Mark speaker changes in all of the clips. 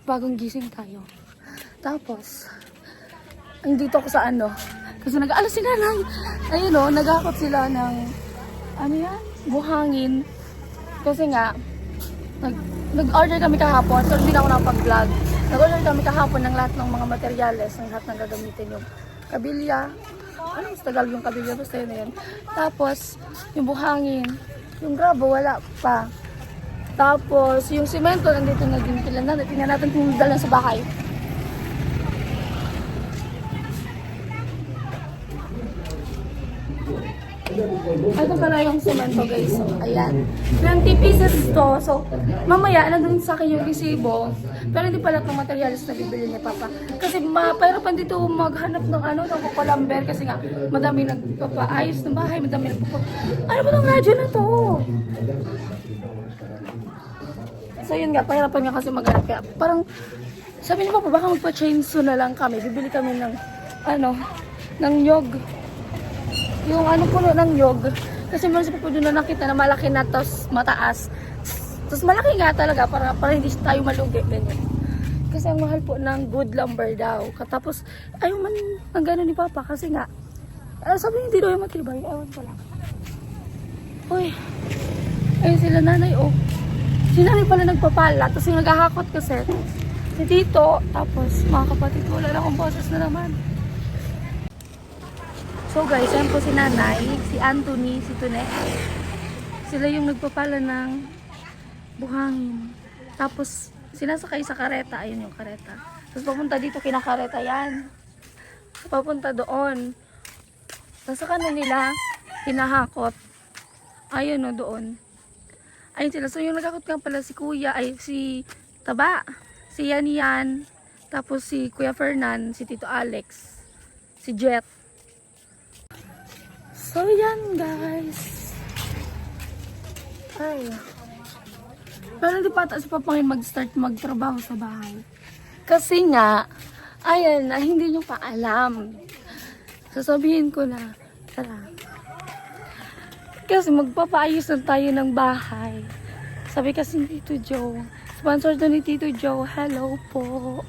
Speaker 1: bagong gising tayo. Tapos, andito ako sa ano. Kasi nag-alas sila lang. Ayun o, nagakot sila ng, ano yan? Buhangin. Kasi nga, nag-order kami kahapon. So, hindi na ako nakapag-vlog. Nag-order kami kahapon ng lahat ng mga materyales, ng lahat ng gagamitin yung kabilya. Ano mas Tagalog yung kabilya? Basta yun na yun. Tapos, yung buhangin. Yung grabo, wala pa. Tapos, yung simento, nandito na din. Tingnan natin kung dala sa bahay. Ito pala yung semento guys. So, ayan. 20 pieces to. So, mamaya, nandun sa akin yung resibo. Pero hindi pala itong materials na bibili ni Papa. Kasi pero pa dito maghanap ng ano, ng papalamber. Kasi nga, madami nagpapaayos ng bahay. Madami ano ba itong radyo na to? So, yun nga. Pahirapan nga kasi maghanap. Kaya parang, sabi ni Papa, baka magpa-chainsaw na lang kami. Bibili kami ng, ano, ng nyog. Yung ano puno ng nyog. Kasi meron sa pupuno na nakita na malaki na tapos mataas. Tapos malaki nga talaga para hindi tayo malugi. Ganyan. Kasi ang mahal po ng good lumber daw. Tapos ayaw man ang gano'n ni Papa kasi nga sabi niya hindi daw yung matibay. Ewan ko lang. Uy. Ayun sila nanay oh. Si nanay pala nagpapala. Tapos yung naghahakot kasi si Tito. Tapos mga kapatid wala na akong boses na naman. So guys, yan po si nanay, si Anthony, si Tune. Sila yung nagpapala ng buhangin. Tapos sinasakay sa kareta, ayun yung kareta. Tapos papunta dito kinakareta yan. Papunta doon. Tapos sa kanan nila, hinahakot. Ayun o doon. Ayun sila. So yung nagakot nga pala si Kuya, ay si Taba, si Yan. Tapos si Kuya Fernan, si Tito Alex, si Jet. So yan guys. Ay. Pero hindi pa si Papangin mag-start magtrabaho sa bahay. Kasi nga, ayan na, hindi nyo pa alam. Sasabihin ko na, tara. Kasi magpapaayos na tayo ng bahay. Sabi kasi ni Tito Joe, sponsor to ni Tito Joe, hello po.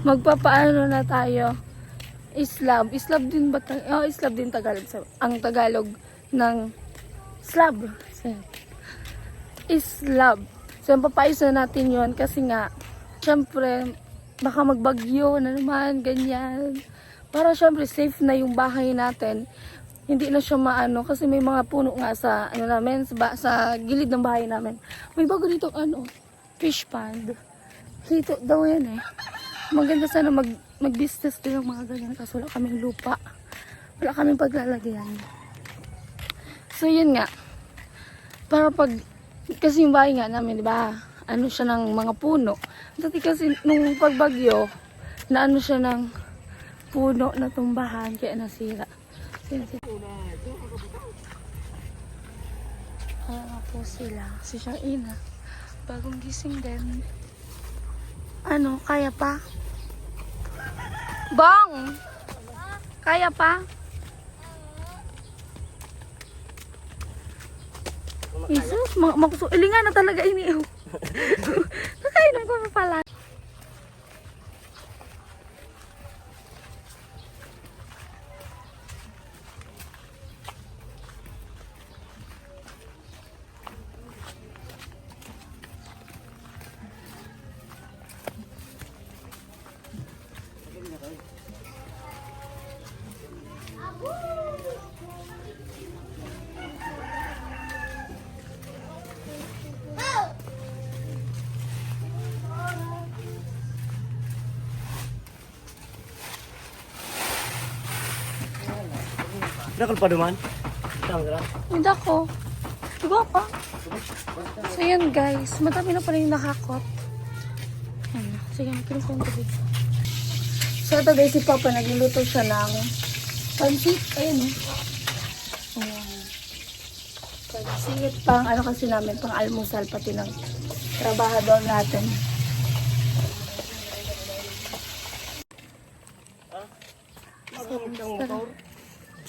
Speaker 1: Magpapaano na tayo. Slab din ba? Slab din Tagalog. Ang Tagalog ng slab. Slab. So, papayos na natin yon kasi nga, syempre, baka magbagyo na naman, ganyan. Para syempre, safe na yung bahay natin. Hindi na siya maano, kasi may mga puno nga sa, ano namin, sa gilid ng bahay namin. May bago dito, fish pond. Dito daw yan eh. Maganda sana mag-business din ng mga ganyan kasi wala kaming lupa. Wala kaming paglalagyan. So yun nga. Para kasi yung bahay nga namin, di ba? Ano siya ng mga puno. Dati kasi nung pagbagyo, na ano siya ng puno na tumbahan kaya nasira. Ayan po sila. Si Shaina. Bagong gising din. Ano, kaya pa? Bong! Kaya pa? Jesus, ilingan na talaga ini. Nakainom ko pa pala.
Speaker 2: Nakal pa naman.
Speaker 1: Hindi ako. Diba pa? So yan guys, madami na pala yung nakakot. Ayan. Sige, pinupunta dito. So ito guys, si Papa nagluluto siya ng pansit. Ayan eh. Ayan. Pansit pang ano kasi namin, pang almusal pati ng trabahador natin.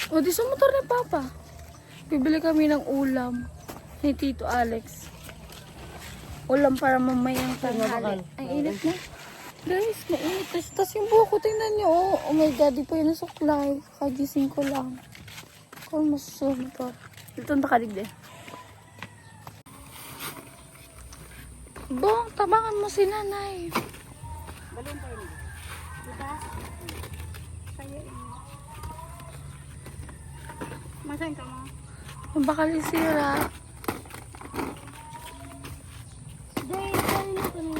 Speaker 1: O, di sa motor ni Papa. Bibili kami ng ulam ni Tito Alex. Ulam para mamayang tanghali. Ay, init na. Guys, mainit na siya. Tapos yung buhok ko, tingnan nyo. Oh my God, di pa yun nasuklay. Kagising ko lang. Kung masusunod to. Dito na kaligde. Bong, tabangan mo si nanay.
Speaker 2: Balon pa yun. Diba? Kaya yun. Masahin ka mo?
Speaker 1: Baka lisira.
Speaker 2: Day, kaya na ito ni...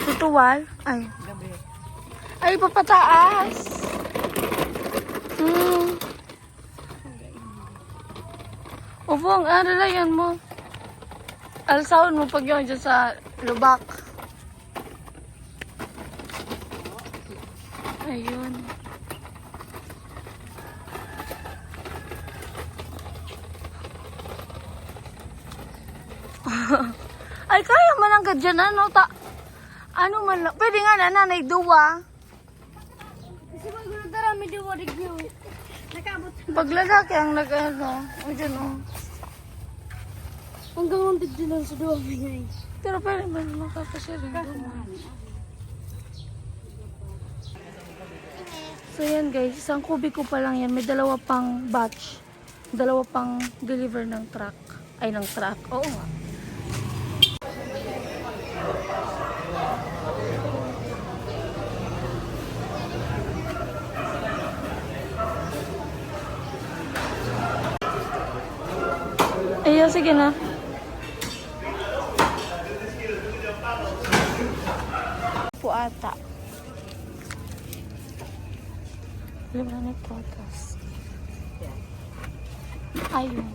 Speaker 1: Tutuwal. Ay.
Speaker 2: Gabi.
Speaker 1: Ay, papataas. Ubong, ano na yan mo? Alsahon mo pag yun dyan sa lubak. Ayun. Ay, kaya man ang gadyan, ano, ano man lang. Pwede nga na, nanay, duwa.
Speaker 2: Kasi magulo darami di mo review. Nakabot.
Speaker 1: Pag lalaki ang nag-ano, o dyan, o.
Speaker 2: Hanggang undig din lang sa duwa ngayon.
Speaker 1: Pero pwede man makakasya rin duwa. So yan guys, isang kubiko pa lang yan. May dalawa pang batch. Dalawa pang deliver ng truck. Ay, ng truck. Oo nga. Ayan, sige na. Po ata. Lima na totas. Ayun.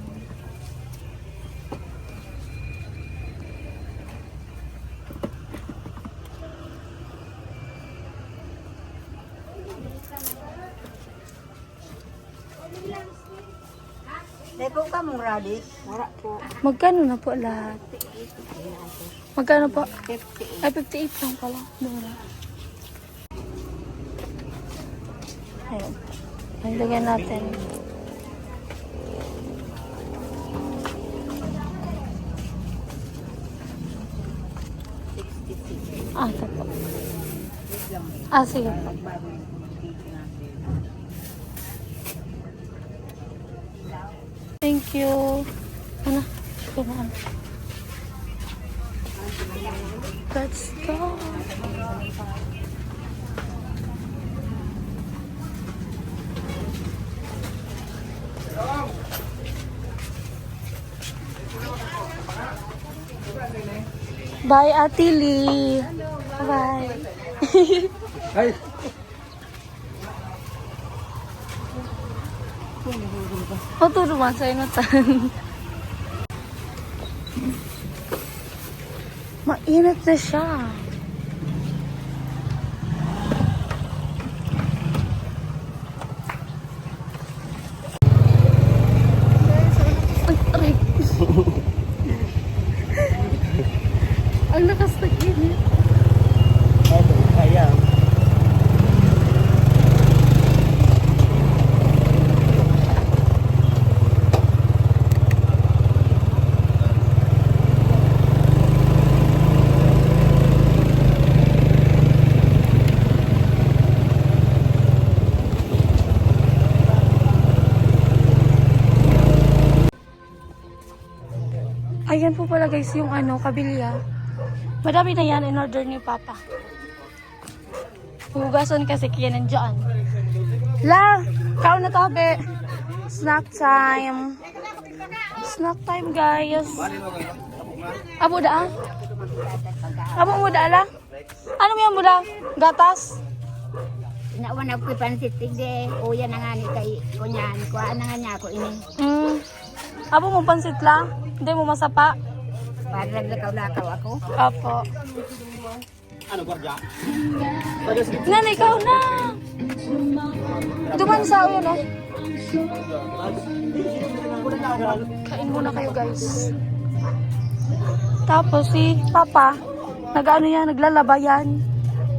Speaker 2: Deko ka mong radish? Wala po.
Speaker 1: Magkano na po lahat? Magkano po?
Speaker 2: 58.
Speaker 1: Ay, 58 lang pala. Mura. Ayun. Lagyan natin. Ah, ito po. Ah, sige po. Thank you. Ano? Ano? Let's go. Bye, Ate Lee. Bye.
Speaker 3: Ay,
Speaker 1: Ako to naman sa inatan. Mainit na siya. Ay, aray. Ang lakas na init.
Speaker 3: kaya.
Speaker 1: Ayan po pala guys yung ano, kabilya. Madami na yan in order ni Papa. Hugasan kasi kaya nandiyan. La! Kaon na tabi. Snack time. Snack time guys. Abo da ah? Abo mo da ala? Ano mo yan mo da? Gatas?
Speaker 2: Inawan ako kay pansit tigde. Uya na nga ni kay kunyan. Kuhaan na nga niya ako ini.
Speaker 1: Abo mo pansit lang? Hindi mo masapa?
Speaker 2: Para lakaw-lakaw ako.
Speaker 1: Apo.
Speaker 3: Ano, gwardiya?
Speaker 1: Nan, ikaw na! Duman sa uyan oh. Kain muna kayo guys. Tapos si Papa, nag-ano yan, naglalaba yan.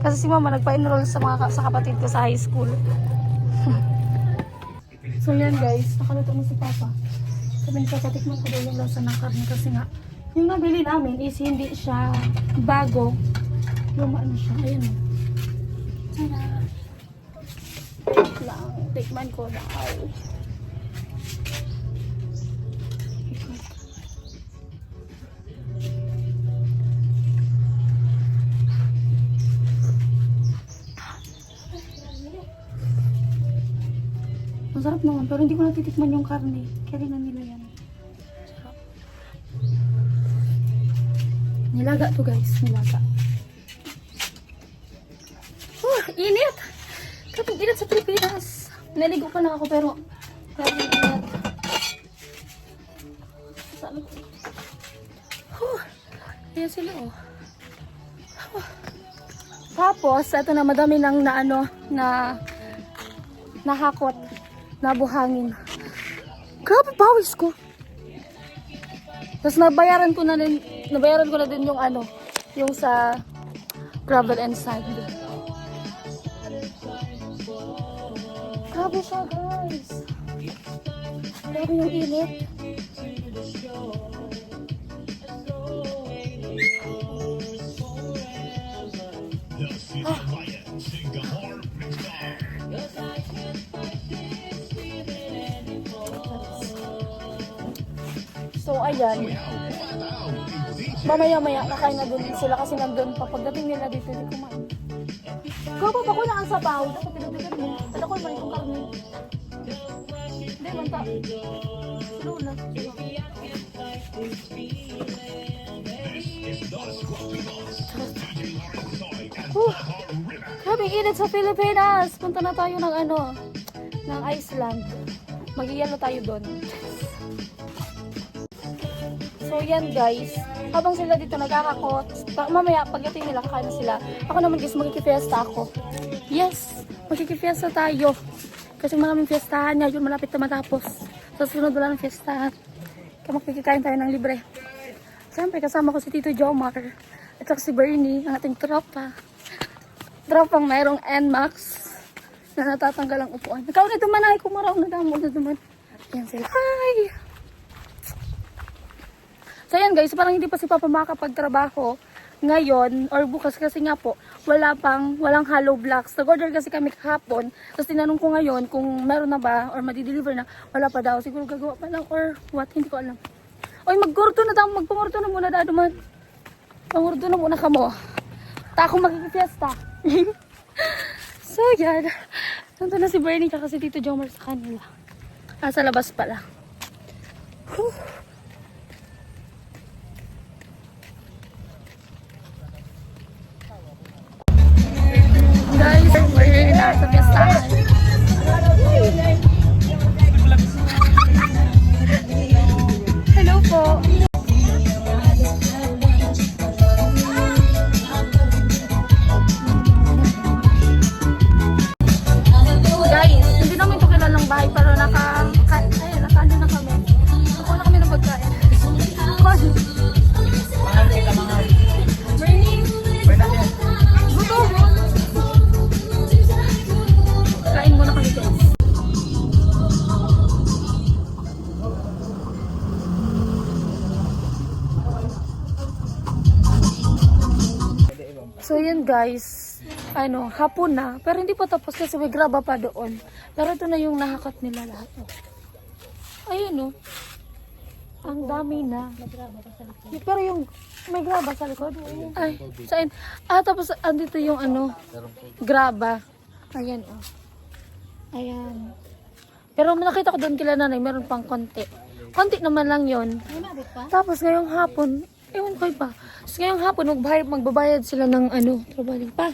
Speaker 1: Kasi si Mama nagpa-enroll sa sa kapatid ko sa high school. So yan guys, nakaluto mo si Papa. Sabi niya, patikman ko daw yung lasa ng karne kasi nga, yung nabili namin is hindi siya bago. Luma na siya. Ayan o. Tara. Wait lang. Tikman ko daw. Masarap naman, pero hindi ko natitikman yung karne. Kaya na nila yan. Sarap. Nilaga to guys, nilaga. Init! Kapag init sa Pilipinas. Naligo pa lang ako pero grabe yung init. Saan ko? Ayan sila oh. Tapos, ito na madami nang nahakot. Nabuhangin. Grabe, bawis ko. Tapos nabayaran ko na din yung yung sa gravel and sand. Grabe siya, guys. Grabe yung init. So, ayan. Mamaya-maya, nakain na din sila kasi nandun pa. Pagdating nila dito, hindi kumain. Gaba ba ko na ang sabaw? Dapat pinagdagan mo. Tala ko naman itong karne. Hindi, manta. Slow na. Grabe, init sa Pilipinas. Punta na tayo ng ng Iceland. Mag-iyalo tayo doon. So yan guys, habang sila dito nagkakakot, mamaya pagdating nila kakain na sila. Ako naman guys, magkikifiesta ako. Yes, magkikifiesta tayo. Kasi maraming fiestahan niya, yun malapit na matapos. Sa sunod wala ng fiestahan. Kaya makikikain tayo ng libre. Siyempre kasama ko si Tito Jomar at saka si Bernie, ang ating tropa. Tropang mayroong NMAX na natatanggal ang upuan. Ikaw na duman ay kumaraw na damo na duman. Yan sila. Hi! So yan guys, parang hindi pa si Papa makakapagtrabaho ngayon or bukas kasi nga po walang hollow blocks. Nag-order kasi kami kahapon. Tapos tinanong ko ngayon kung meron na ba or madi-deliver na. Wala pa daw. Siguro gagawa pa lang or what, hindi ko alam. Oy, magpangurto na muna dado man. Pangurto na muna kamo. Ta ako magkikifiesta. So yan. Nandun na si Bernie tsaka si Tito Jomar sa kanila. Sa labas pala. Whew. Guys, we're na sa fiestahan. Hello po. Guys, hindi namin ito kilalang bahay pero nakaano na kami. Nakuha na kami ng pagkain. Bernie! Gutom! Kain muna kami guys. So yan guys, hapon na, pero hindi pa tapos kasi may graba pa doon. Pero ito na yung nahakat nila lahat. Ayun ang dami na. Pero yung may graba sa likod. Ay, saan? Tapos andito yung graba. Ayan Ayan. Pero nakita ko doon kila nanay, meron pang konti. Konti naman lang yon. Tapos ngayong hapon, ewan ko pa. Tapos ngayong hapon, magbabayad sila ng trabaho pa.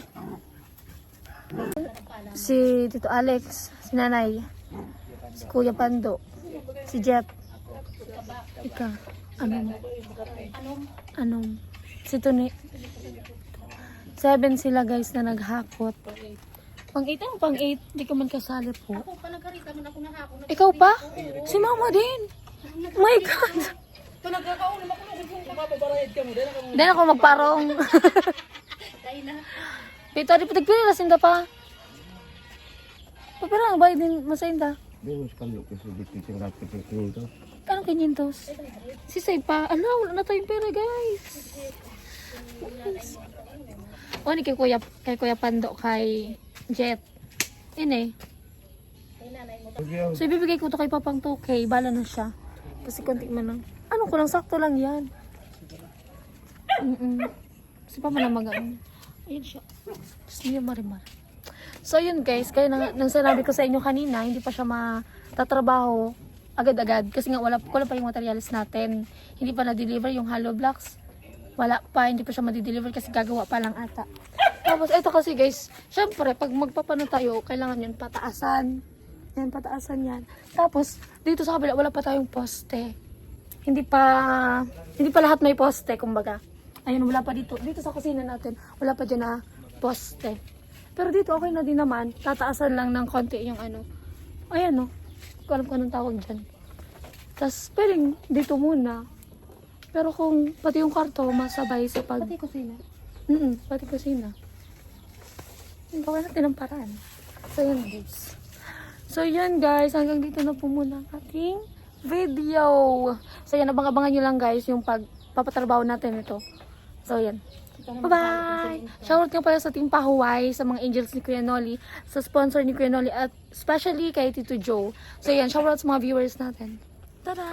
Speaker 1: Si Tito Alex, si Nanay, si Kuya Pando, si Jet, Ika, si Tony. 7 sila guys na naghakot. Pang-8 ang pang-8, di ka man kasali po.
Speaker 2: Ako pa nagkarita man ako nahapon.
Speaker 1: Ikaw pa? Si Mama din. Oh my God.
Speaker 2: Nagkakaulam ako
Speaker 1: Hindi ako magparong. Pito, di pa tagpililasin ka pa. Pero ang bayad din masayin ta. Anong 500? Si Say pa. Ala, wala na tayong pera guys. O ni kay Kuya Pando, kay Jet. Ini. So, ibibigay ko to kay Papang 2K. Bala na siya. Kasi konti man lang. Ano ko lang, sakto lang yan. Kasi pa man ang mag-ano. Ayun siya. Tapos niya marimar. So, yun guys. Kaya nang sinabi ko sa inyo kanina, hindi pa siya matatrabaho agad-agad. Kasi nga, wala pa yung materials natin. Hindi pa na-deliver yung hollow blocks. Wala pa, hindi pa siya ma-deliver kasi gagawa pa lang ata. Tapos, eto kasi guys, syempre, pag magpapano tayo, kailangan yun pataasan. Yan, pataasan yan. Tapos, dito sa kabila, wala pa tayong poste. Hindi pa lahat may poste, kumbaga. Ayun, wala pa dito. Dito sa kusina natin, wala pa dyan na poste. Pero dito, okay na din naman. Tataasan lang ng konti yung ano. Ayan, no. Hindi ko alam kung anong tawag dyan. Tapos, pwedeng dito muna. Pero kung pati yung kwarto, masabay sa pag...
Speaker 2: Pati kusina.
Speaker 1: Pati kusina. Gawin natin ang paraan. So, yun, guys. So, yun, guys. Hanggang dito na po muna ang ating video. So, yan. Abang-abangan nyo lang, guys, yung pagpapatrabaho natin ito. So, yan. Bye-bye! Shoutout nga pala sa Team Pahuway, sa mga angels ni Kuya Noli, sa sponsor ni Kuya Noli, at especially kay Tito Joe. So, yan. Shoutout sa mga viewers natin. Tada!